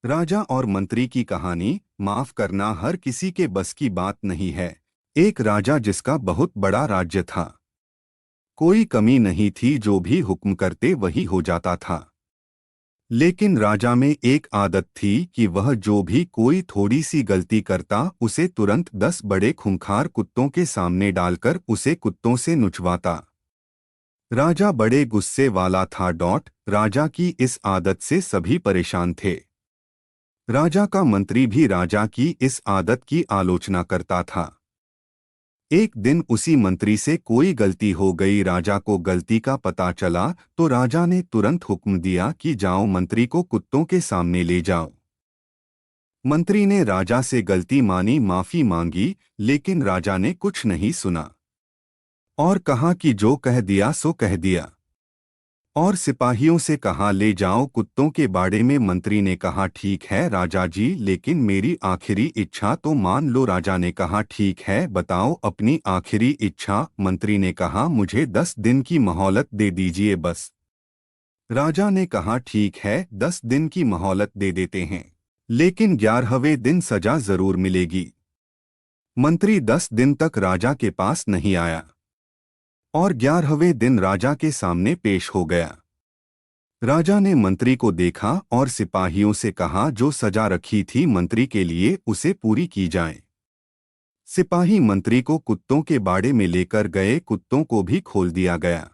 राजा और मंत्री की कहानी। माफ करना हर किसी के बस की बात नहीं है। एक राजा जिसका बहुत बड़ा राज्य था। कोई कमी नहीं थी, जो भी हुक्म करते वही हो जाता था। लेकिन राजा में एक आदत थी कि वह जो भी कोई थोड़ी सी गलती करता उसे तुरंत 10 बड़े खूंखार कुत्तों के सामने डालकर उसे कुत्तों से नुचवाता। राजा बड़े गुस्से वाला था। राजा की इस आदत से सभी परेशान थे। राजा का मंत्री भी राजा की इस आदत की आलोचना करता था। एक दिन उसी मंत्री से कोई गलती हो गई। राजा को गलती का पता चला तो राजा ने तुरंत हुक्म दिया कि जाओ, मंत्री को कुत्तों के सामने ले जाओ। मंत्री ने राजा से गलती मानी, माफी मांगी, लेकिन राजा ने कुछ नहीं सुना और कहा कि जो कह दिया सो कह दिया, और सिपाहियों से कहा ले जाओ कुत्तों के बाड़े में। मंत्री ने कहा ठीक है राजा जी, लेकिन मेरी आखिरी इच्छा तो मान लो। राजा ने कहा ठीक है, बताओ अपनी आखिरी इच्छा। मंत्री ने कहा मुझे 10 दिन की मोहलत दे दीजिए बस। राजा ने कहा ठीक है, 10 दिन की मोहलत दे देते हैं, लेकिन 11वें दिन सजा जरूर मिलेगी। मंत्री 10 दिन तक राजा के पास नहीं आया और 11वें दिन राजा के सामने पेश हो गया। राजा ने मंत्री को देखा और सिपाहियों से कहा जो सजा रखी थी मंत्री के लिए उसे पूरी की जाए। सिपाही मंत्री को कुत्तों के बाड़े में लेकर गए। कुत्तों को भी खोल दिया गया,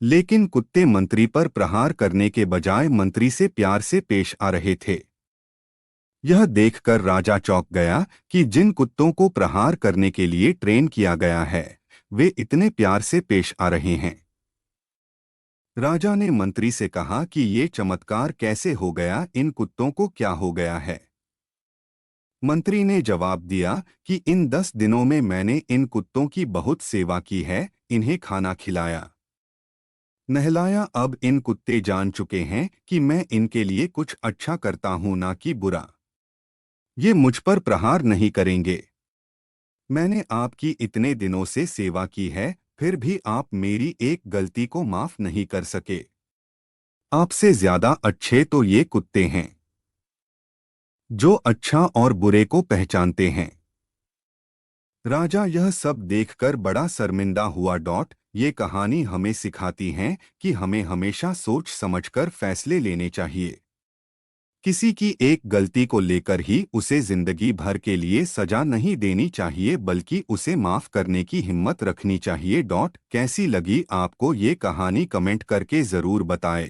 लेकिन कुत्ते मंत्री पर प्रहार करने के बजाय मंत्री से प्यार से पेश आ रहे थे। यह देखकर राजा चौंक गया कि जिन कुत्तों को प्रहार करने के लिए ट्रेन किया गया है वे इतने प्यार से पेश आ रहे हैं। राजा ने मंत्री से कहा कि ये चमत्कार कैसे हो गया, इन कुत्तों को क्या हो गया है। मंत्री ने जवाब दिया कि इन 10 दिनों में मैंने इन कुत्तों की बहुत सेवा की है, इन्हें खाना खिलाया, नहलाया। अब इन कुत्ते जान चुके हैं कि मैं इनके लिए कुछ अच्छा करता हूं, ना कि बुरा। ये मुझ पर प्रहार नहीं करेंगे। मैंने आपकी इतने दिनों से सेवा की है, फिर भी आप मेरी एक गलती को माफ नहीं कर सके। आपसे ज्यादा अच्छे तो ये कुत्ते हैं, जो अच्छा और बुरे को पहचानते हैं। राजा यह सब देखकर बड़ा शर्मिंदा हुआ। ये कहानी हमें सिखाती है कि हमें हमेशा सोच समझकर फैसले लेने चाहिए। किसी की एक गलती को लेकर ही उसे जिंदगी भर के लिए सजा नहीं देनी चाहिए, बल्कि उसे माफ करने की हिम्मत रखनी चाहिए। कैसी लगी आपको ये कहानी कमेंट करके जरूर बताएं।